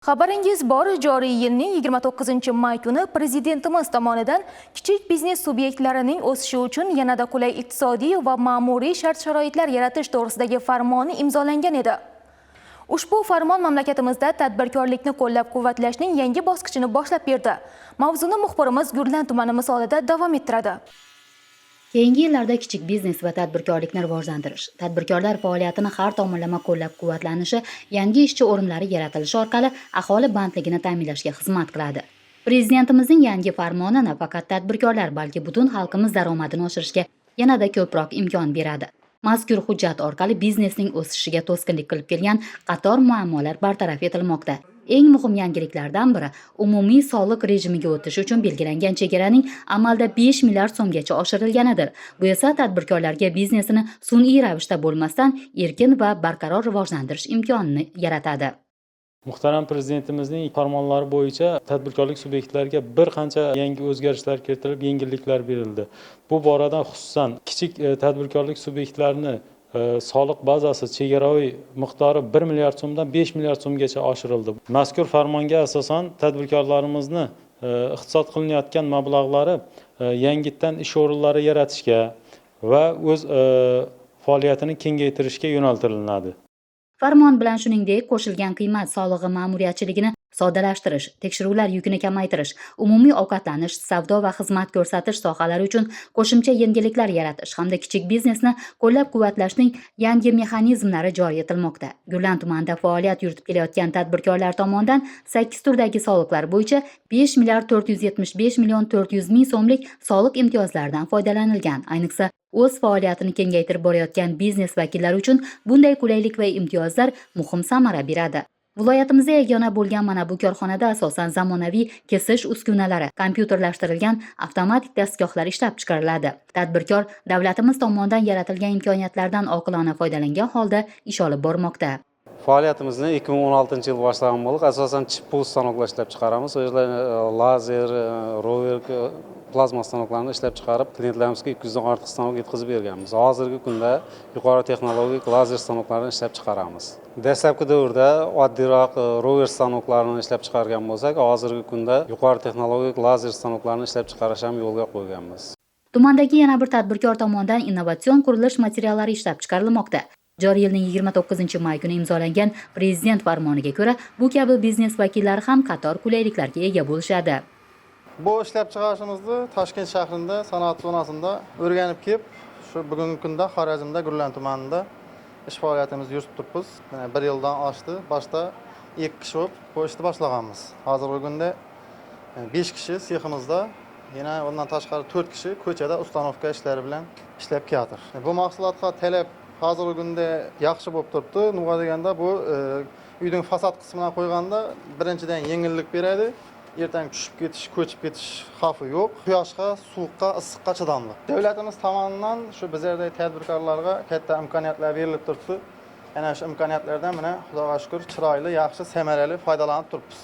Xabaringiz bor, joriy yilning 29-may kuni Prezidentimiz tomonidan kichik biznes subyektlarining o'sishi uchun yanada qulay iqtisodiy va ma'muriy shart-sharoitlar yaratish to'g'risidagi farmoni imzolangan edi. Ushbu farmon mamlakatimizda tadbirkorlikni qo'llab-quvvatlashning yangi bosqichini boshlab berdi. Mavzuni muxbirimiz Gurlan tumani misolida davom ettiradi. Keyingi yillarda kichik biznes va tadbirkorlikni rivojlantirish, tadbirkorlar faoliyatini har tomonlama qo'llab-quvvatlanishi, yangi ishchi o'rinlari yaratilishi orqali aholi bandligini ta'minlashga xizmat qiladi. Prezidentimizning yangi farmoni nafaqat tadbirkorlar, balki butun xalqimiz daromadini oshirishga yanada ko'proq imkon beradi. Mazkur hujjat orqali biznesning o'sishiga to'sqinlik qilib kelgan qator muammolar bartaraf etilmoqda. Eng muhim yangiliklardan biri umumiy soliq rejimiga o'tish uchun belgilangan chegaraning amalda 5 milliard so'mgacha oshirilganidir. Bu esa tadbirkorlarga biznesini sun'iy ravishda bo'lmasdan erkin va barqaror rivojlantirish imkonini yaratadi. Muhtaram Prezidentimizning farmonlari bo'yicha tadbirkorlik subyektlariga bir qancha yangi o'zgarishlar kiritilib, yengilliklar berildi. Bu borada xususan kichik tadbirkorlik subyektlarini soliq bazasi chegaraviy miqdori 1 milliard so'mdan 5 milliard so'mgacha oshirildi. Mazkur farmonga asosan tadbirkorlarimizni iqtisod qilinayotgan mablag'lari yangitdan ish o'rinlari yaratishga va o'z faoliyatini kengaytirishga yo'naltiriladi. Farmon bilan shuningdek qo'shilgan qiymat solig'i ma'muriyatchiligini soddalashtirish, tekshiruvlar yukini kamaytirish, umumiy ovqatlanish, savdo va xizmat ko'rsatish sohalari uchun qo'shimcha yengilliklar yaratish hamda kichik biznesni qo'llab-quvvatlashning yangi mexanizmlari joriy etilmoqda. Gurlan tumanida faoliyat yuritib kelayotgan tadbirkorlar tomonidan 8 turdagi soliqlar bo'yicha 5 milliard 475 million 400 ming so'mlik soliq imtiyozlaridan foydalanilgan. Ayniqsa o'z faoliyatini kengaytirib borayotgan biznes vakillari uchun bunday qulaylik va imtiyozlar muhim samara beradi. Viloyatimizda yagona bo'lgan mana bu korxonada asosan zamonaviy kesish uskunalari, kompyuterlashtirilgan avtomatik dastgohlar ishlab chiqariladi. Tadbirkor davlatimiz tomonidan yaratilgan imkoniyatlardan oqilona foydalangan holda ish olib bormoqda. Faoliyatimizni 2016-yil boshlagan bo'lib, asosan chip stanoqlar ishlab chiqaramiz. O'shalar lazer, rover, plazma stanoqlarni ishlab chiqarib, klientlarimizga 200 dan ortiq stanok yetkazib berganmiz. Hozirgi kunda yuqori texnologik lazer stanoqlarni ishlab chiqaramiz. Dastlabki davrda oddiyroq rover stanoqlarini ishlab chiqargan bo'lsak, hozirgi kunda yuqori texnologik lazer stanoqlarni ishlab chiqarish ham yo'lga qo'yganmiz. Tumandagi yana bir tadbirkor tomonidan innovatsion qurilish materiallari ishlab chiqarilmoqda. Joriy yilning 29-may kuni imzolangan Prezident farmoniga ko'ra, bu kabi biznes vakillari ham qator qulayliklarga ega bo'lishadi. Bu ishlab chiqarishimizni Toshkent shahrida sanoat zonasida o'rganib kelib, shu bugungi kunda Xorazmda Gurlan tumanida ish faoliyatimizni yuritib turibmiz. Mana 1 yildan oshdi. Boshda 2 kishi bo'lib bu ishni boshlaganmiz. Hozirgi kunda 5 kishi seximizda, yana undan tashqari 4 kishi ko'chada ustanovka ishlari bilan ishlab keladi. Bu mahsulotga talab hozirgi kunda yaxshi bo'lib turibdi. Nima deganda bu uyning fasad qismidan qo'yganda birinchidan yengillik beradi. Ertaga tushib ketish, ko'chib ketish xavfi yo'q. Quyoshga, suvga, issiqqa chidamli. Davlatimiz tomonidan shu bizlardagi tadbirkorlarga katta imkoniyatlar berilib turibdi. Ana shu imkoniyatlardan mana Xudoga shukr, chiroyli, yaxshi, samarali foydalanib turibmiz.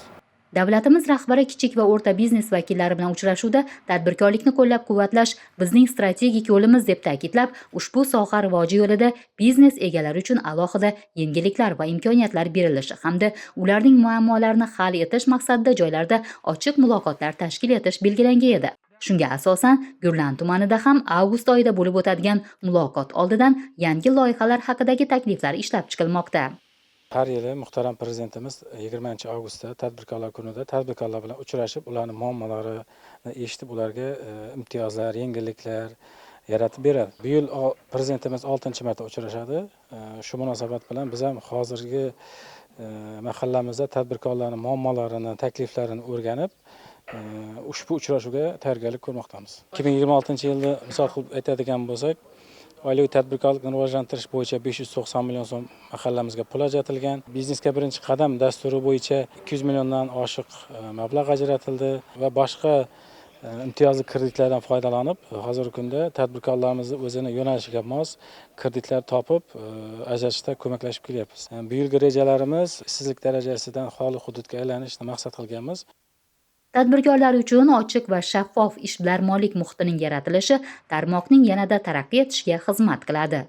Davlatimiz rahbari kichik va o'rta biznes vakillari bilan uchrashuvda tadbirkorlikni qo'llab-quvvatlash bizning strategik yo'limiz deb ta'kidlab, ushbu soha rivoji yo'lida biznes egalari uchun alohida yengilliklar va imkoniyatlar berilishi hamda ularning muammolarini hal etish maqsadida joylarda ochiq muloqotlar tashkil etish belgilangan edi. Shunga asosan Gurlan tumanida ham avgust oyida bo'lib o'tadigan muloqot oldidan yangi loyihalar haqidagi takliflar ishlab chiqilmoqda. Har yili muhtaram Prezidentimiz 20-avgustda tadbirkorlar kunida tadbirkorlar bilan uchrashib, ularning muammolarini eshitib, ularga imtiyozlar, yengilliklar yaratib beradi. Bu yil Prezidentimiz 6-marta uchrashadi. Shu munosabat bilan biz ham hozirgi mahallamizda tadbirkorlarning muammolarini, takliflarini o'rganib, ushbu uchrashuvga tayyorgarlik ko'rmoqdamiz. 2026-yilda misol qilib aytadigan bo'lsak, oilaviy tadbirkorlikni rivojlantirish bo'yicha 590 million so'm mahallamizga pul ajratilgan. Biznesga birinchi qadam dasturi bo'yicha 200 milliondan oshiq mablag' ajratildi va boshqa imtiyozli kreditlardan foydalanib, hozirgi kunda tadbirkorlarimizni o'zini yo'nalishiga mos kreditlar topib, ajratishda ko'maklashib kelyapmiz. Bu yilgi rejalarimiz ishsizlik darajasidan xoli hududga aylanishni maqsad qilganmiz. Tadbirkorlar uchun ochiq va shaffof ishbilarmonlik muhitining yaratilishi tarmoqning yanada taraqqiy etishiga xizmat qiladi.